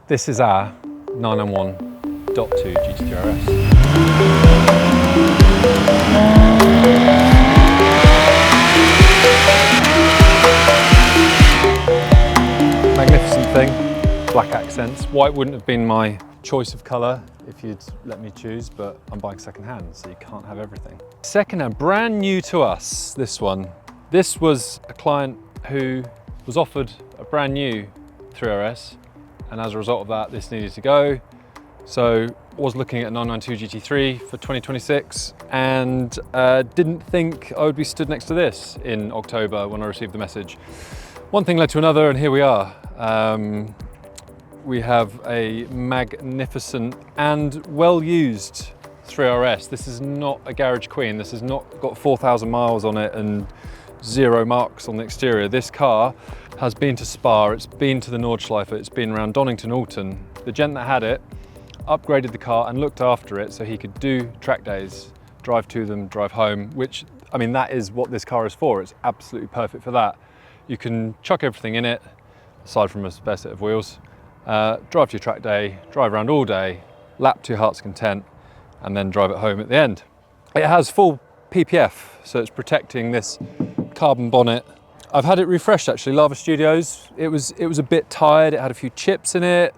This is our 991.2 GT3 RS. Magnificent thing, black accents. White wouldn't have been my choice of colour if you'd let me choose, but I'm buying second hand, so you can't have everything. Second hand, brand new to us, this one. This was a client who was offered a brand new 3RS, and as a result of that, this needed to go. So was looking at 992 GT3 for 2026 and didn't think I would be stood next to this in October when I received the message. One thing led to another, and here we are. We have a magnificent and well-used 3RS. This is not a garage queen. This has not got 4,000 miles on it and 0 marks on the exterior. This car has been to Spa, it's been to the Nordschleife, it's been around Donington Alton. The gent that had it upgraded the car and looked after it so he could do track days, drive to them, drive home, which, I mean, that is what this car is for. It's absolutely perfect for that. You can chuck everything in it, aside from a spare set of wheels, drive to your track day, drive around all day, lap to your heart's content, and then drive it home at the end. It has full PPF, so it's protecting this carbon bonnet. I've had it refreshed actually, Lava Studios. It was a bit tired, it had a few chips in it.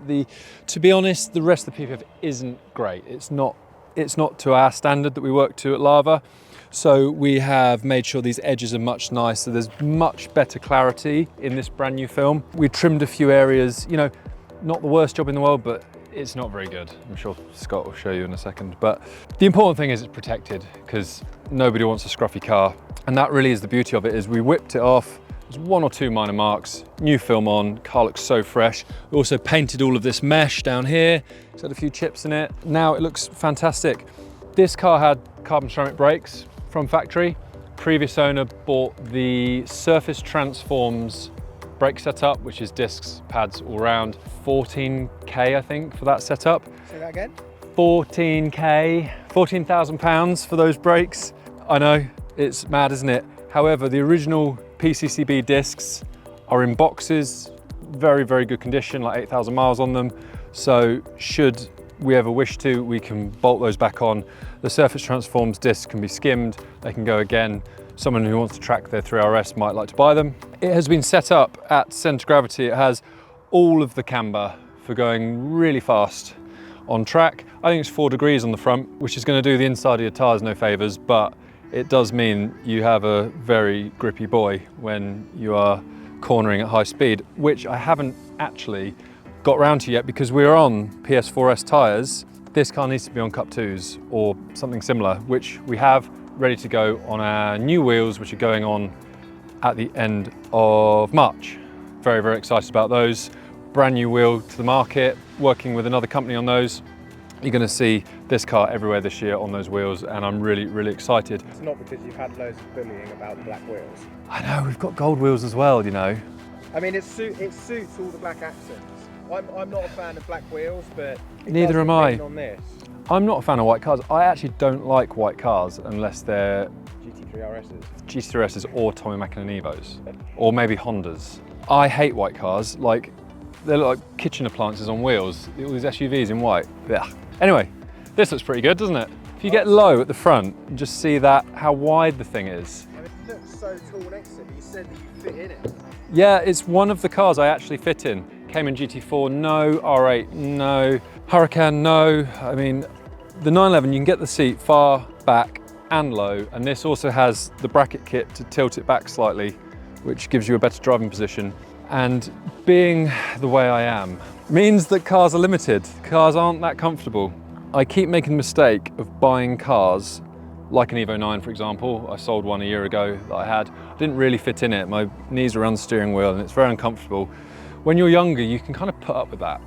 To be honest, the rest of the PPF isn't great. It's not to our standard that we work to at Lava. So we have made sure these edges are much nicer. There's much better clarity in this brand new film. We trimmed a few areas, you know, not the worst job in the world, but it's not very good. I'm sure Scott will show you in a second. But the important thing is it's protected, because nobody wants a scruffy car. And that really is the beauty of it, is we whipped it off. There's 1 or 2 minor marks, new film on, car looks so fresh. We also painted all of this mesh down here. It's had a few chips in it. Now it looks fantastic. This car had carbon ceramic brakes from factory. Previous owner bought the Surface Transforms brake setup, which is discs, pads all round. 14K, I think, for that setup. Say that again? 14K, £14,000 for those brakes. I know, it's mad, isn't it? However, the original PCCB discs are in boxes, very, very good condition, like 8,000 miles on them. So should we ever wish to, we can bolt those back on. The Surface Transforms discs can be skimmed, they can go again. Someone who wants to track their 3RS might like to buy them. It has been set up at centre gravity. It has all of the camber for going really fast on track. I think it's 4 degrees on the front, which is going to do the inside of your tyres no favours, but it does mean you have a very grippy boy when you are cornering at high speed, which I haven't actually got round to yet because we're on PS4S tyres. This car needs to be on Cup 2s or something similar, which we have ready to go on our new wheels, which are going on at the end of March. Very, very excited about those. Brand new wheel to the market, working with another company on those. You're going to see this car everywhere this year on those wheels, and I'm really, really excited. It's not because you've had loads of bullying about the black wheels. I know, we've got gold wheels as well, you know. I mean, it suits all the black accents. I'm not a fan of black wheels, but neither am I. On this. I'm not a fan of white cars. I actually don't like white cars unless they're GT3 RSs. GT3 RSs or Tommy Mackinnon Evos, or maybe Hondas. I hate white cars. Like, they look like kitchen appliances on wheels. All these SUVs in white. Ugh. Anyway, this looks pretty good, doesn't it? If you get low at the front, and just see that, how wide the thing is. I mean, it looks so tall next to it, but you said that you fit in it. Yeah, it's one of the cars I actually fit in. Cayman GT4, no. R8, no. Huracan, no. I mean, the 911, you can get the seat far back and low, and this also has the bracket kit to tilt it back slightly, which gives you a better driving position. And being the way I am means that cars are limited. Cars aren't that comfortable. I keep making the mistake of buying cars like an Evo 9, for example. I sold one a year ago that I had. I didn't really fit in it. My knees are around the steering wheel and it's very uncomfortable. When you're younger, you can kind of put up with that.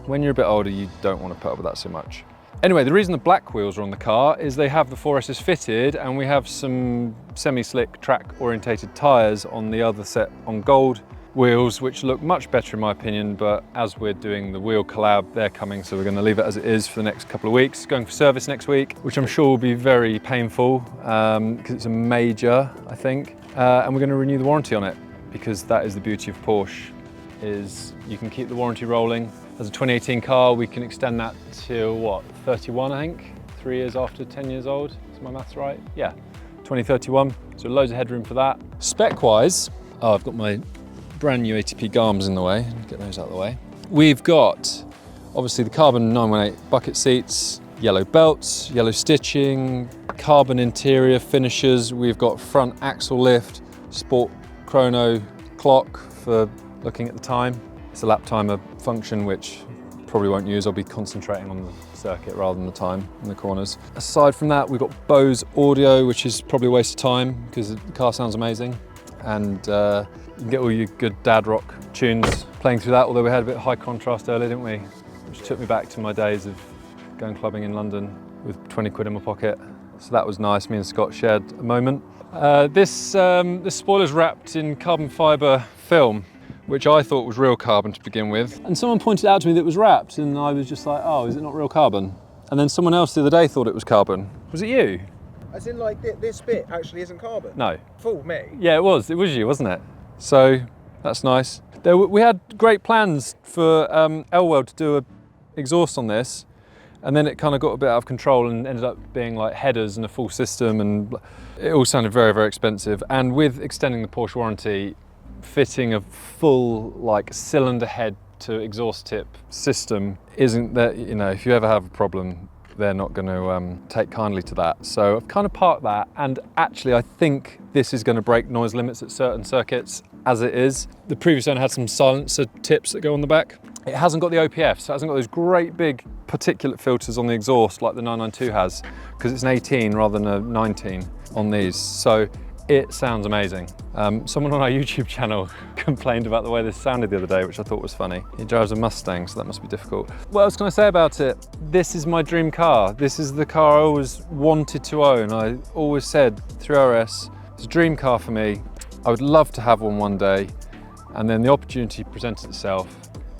When you're a bit older, you don't want to put up with that so much. Anyway, the reason the black wheels are on the car is they have the 4Ss fitted, and we have some semi-slick track orientated tyres on the other set on gold wheels, which look much better in my opinion, but as we're doing the wheel collab, they're coming, so we're going to leave it as it is for the next couple of weeks. Going for service next week, which I'm sure will be very painful because it's a major, I think, and we're going to renew the warranty on it, because that is the beauty of Porsche, is you can keep the warranty rolling as a 2018 car, we can extend that till what, 31 I think? 3 years after 10 years old, is my maths right? Yeah, 2031, so loads of headroom for that. Spec-wise, oh, I've got my brand new ATP Garms in the way, get those out of the way. We've got, obviously, the carbon 918 bucket seats, yellow belts, yellow stitching, carbon interior finishes. We've got front axle lift, sport chrono clock for looking at the time. It's a lap timer function, which probably won't use. I'll be concentrating on the circuit rather than the time in the corners. Aside from that, we've got Bose audio, which is probably a waste of time because the car sounds amazing. And you can get all your good dad rock tunes playing through that, although we had a bit of high contrast earlier, didn't we? Which took me back to my days of going clubbing in London with 20 quid in my pocket. So that was nice. Me and Scott shared a moment. This spoiler's wrapped in carbon fibre film, which I thought was real carbon to begin with. And someone pointed out to me that it was wrapped, and I was just like, oh, is it not real carbon? And then someone else the other day thought it was carbon. Was it you? As in, like, this bit actually isn't carbon? No. Fool me. Yeah, it was you, wasn't it? So that's nice. We had great plans for Elwell to do an exhaust on this, and then it kind of got a bit out of control and ended up being like headers and a full system, and it all sounded very, very expensive. And with extending the Porsche warranty, fitting a full like cylinder head to exhaust tip system isn't that, you know, if you ever have a problem, they're not going to take kindly to that. So I've kind of parked that, and actually I think this is going to break noise limits at certain circuits as it is. The previous owner had some silencer tips that go on the back. It hasn't got the OPF, so it hasn't got those great big particulate filters on the exhaust like the 992 has, because it's an 18 rather than a 19 on these. So it sounds amazing. Someone on our YouTube channel complained about the way this sounded the other day, which I thought was funny. He drives a Mustang, so that must be difficult. What else can I say about it? This is my dream car. This is the car I always wanted to own. I always said 3 RS is a dream car for me. I would love to have one day, and then the opportunity presented itself,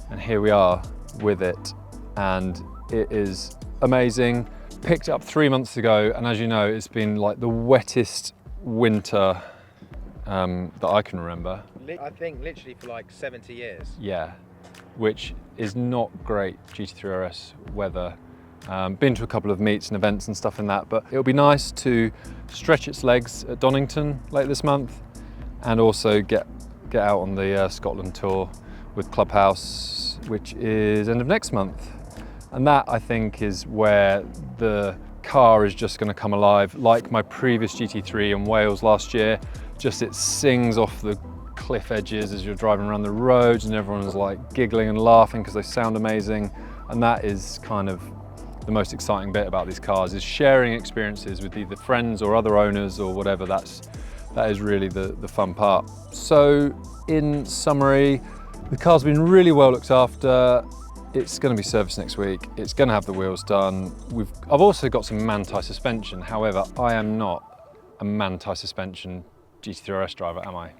and here we are with it, and it is amazing. Picked it up 3 months ago, and as you know, it's been like the wettest winter that I can remember. I think literally for like 70 years. Yeah, which is not great GT3 RS weather. Been to a couple of meets and events and stuff in that, but it'll be nice to stretch its legs at Donington later this month, and also get out on the Scotland tour with Clubhouse, which is end of next month. And that, I think, is where the car is just going to come alive, like my previous GT3 in Wales last year. Just it sings off the cliff edges as you're driving around the roads, and everyone's like giggling and laughing because they sound amazing. And that is kind of the most exciting bit about these cars, is sharing experiences with either friends or other owners or whatever. That is really the fun part. So in summary, the car's been really well looked after. It's going to be serviced next week. It's going to have the wheels done. I've also got some Manti suspension. However, I am not a Manti suspension GT3 RS driver, am I?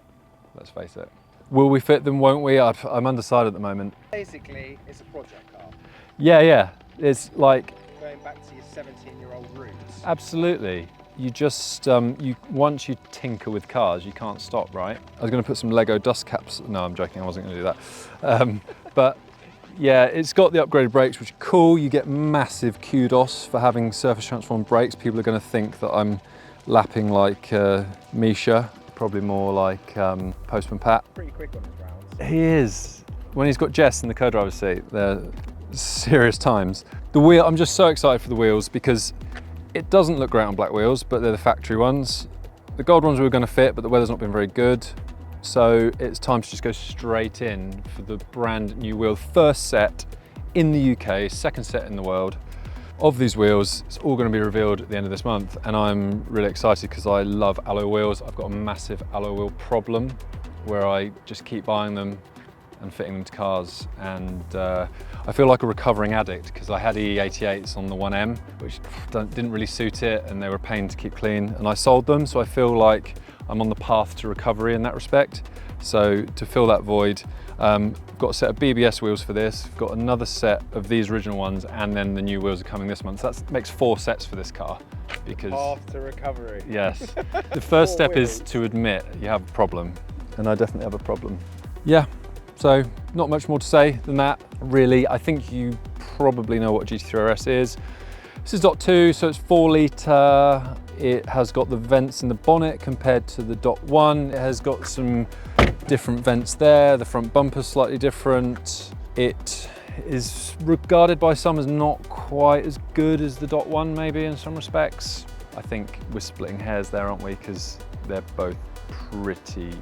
Let's face it. Will we fit them, won't we? I'm undecided at the moment. Basically, it's a project car. Yeah. It's like... Going back to your 17-year-old roots. Absolutely. You just, once you tinker with cars, you can't stop, right? I was going to put some Lego dust caps. No, I'm joking, I wasn't going to do that. But yeah, it's got the upgraded brakes, which are cool. You get massive kudos for having surface transformed brakes. People are going to think that I'm lapping like Misha, probably more like Postman Pat. Pretty quick on his rounds. He is. When he's got Jess in the co-driver's seat, they're serious times. The wheel, I'm just so excited for the wheels because it doesn't look great on black wheels, but they're the factory ones. The gold ones were going to fit, but the weather's not been very good. So it's time to just go straight in for the brand new wheel. First set in the UK, second set in the world of these wheels. It's all going to be revealed at the end of this month, and I'm really excited because I love alloy wheels. I've got a massive alloy wheel problem where I just keep buying them and fitting them to cars, and I feel like a recovering addict because I had E88s on the 1M which didn't really suit it, and they were a pain to keep clean, and I sold them, so I feel like I'm on the path to recovery in that respect. So to fill that void, I've got a set of BBS wheels for this, I've got another set of these original ones, and then the new wheels are coming this month. So that makes 4 sets for this car. Because path to recovery. Yes. The first step is to admit you have a problem, and I definitely have a problem. Yeah. So not much more to say than that, really. I think you probably know what GT3 RS is. This is .2, so it's 4 litre. It has got the vents in the bonnet compared to the .1. It has got some different vents there. The front bumper's slightly different. It is regarded by some as not quite as good as the .1 maybe in some respects. I think we're splitting hairs there, aren't we? Because they're both pretty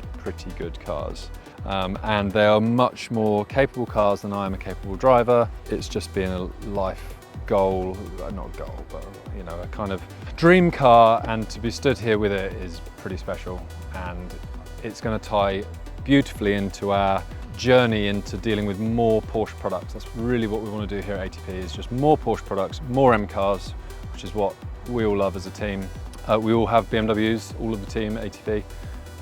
good cars. And they are much more capable cars than I am a capable driver. It's just been a life goal, not a goal, but you know, a kind of dream car, and to be stood here with it is pretty special, and it's going to tie beautifully into our journey into dealing with more Porsche products. That's really what we want to do here at ATP, is just more Porsche products, more M cars, which is what we all love as a team. We all have BMWs, all of the team at ATP,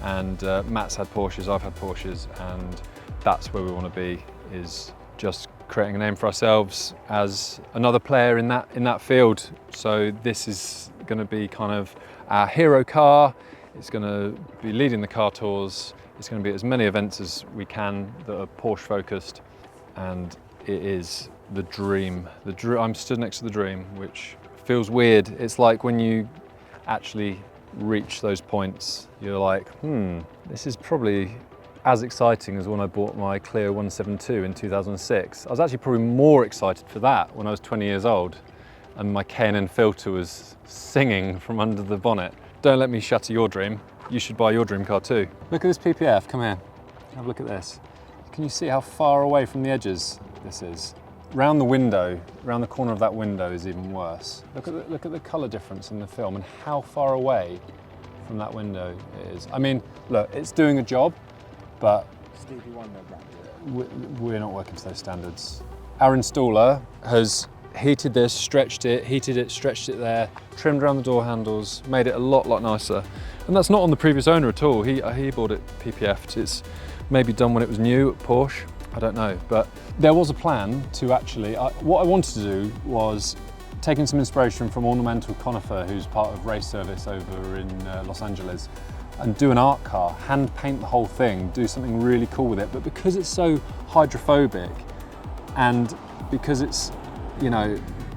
and Matt's had Porsches, I've had Porsches, and that's where we want to be, is just creating a name for ourselves as another player in that field. So this is going to be kind of our hero car. It's going to be leading the car tours. It's going to be at as many events as we can that are Porsche focused, and it is the dream. I'm stood next to the dream, which feels weird. It's like when you actually reach those points, you're like, this is probably as exciting as when I bought my Clio 172 in 2006. I was actually probably more excited for that when I was 20 years old and my K&N filter was singing from under the bonnet. Don't let me shatter your dream. You should buy your dream car too. Look at this PPF, come here. Have a look at this. Can you see how far away from the edges this is? Round the window, round the corner of that window is even worse. Look at the colour difference in the film and how far away from that window it is. I mean, look, it's doing a job, but we're not working to those standards. Our installer has heated this, stretched it, stretched it there, trimmed around the door handles, made it a lot nicer. And that's not on the previous owner at all. He bought it PPF'd. It's maybe done when it was new at Porsche, I don't know. But there was a plan to actually, what I wanted to do was taking some inspiration from Ornamental Conifer, who's part of race service over in Los Angeles, and do an art car, hand paint the whole thing, do something really cool with it. But because it's so hydrophobic, and because it's,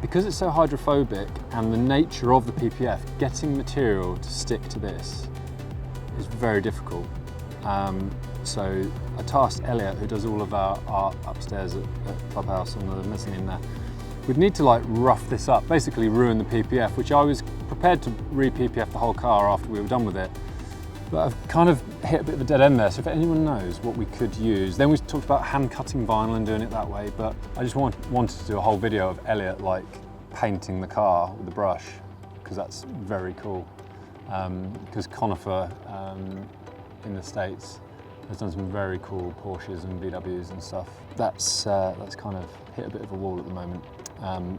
because it's so hydrophobic and the nature of the PPF, getting material to stick to this is very difficult. So I tasked Elliot, who does all of our art upstairs at Clubhouse on the mezzanine there. We'd need to like rough this up, basically ruin the PPF, which I was prepared to re-PPF the whole car after we were done with it. But I've kind of hit a bit of a dead end there, so if anyone knows what we could use. Then we talked about hand cutting vinyl and doing it that way, but I just wanted to do a whole video of Elliot like painting the car with a brush, because that's very cool. Because Conifer in the States has done some very cool Porsches and VWs and stuff. That's kind of hit a bit of a wall at the moment,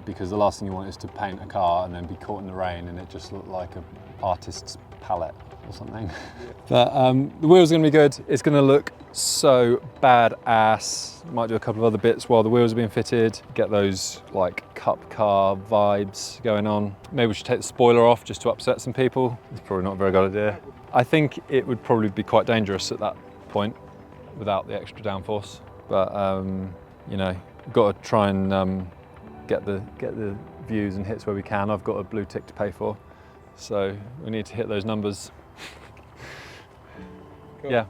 because the last thing you want is to paint a car and then be caught in the rain and it just looked like an artist's palette or something. But the wheels are going to be good. It's going to look so badass. Might do a couple of other bits while the wheels are being fitted. Get those like cup car vibes going on. Maybe we should take the spoiler off just to upset some people. It's probably not a very good idea. I think it would probably be quite dangerous at that point without the extra downforce. But we've got to try and get the views and hits where we can. I've got a blue tick to pay for, so we need to hit those numbers. Cool. Yeah.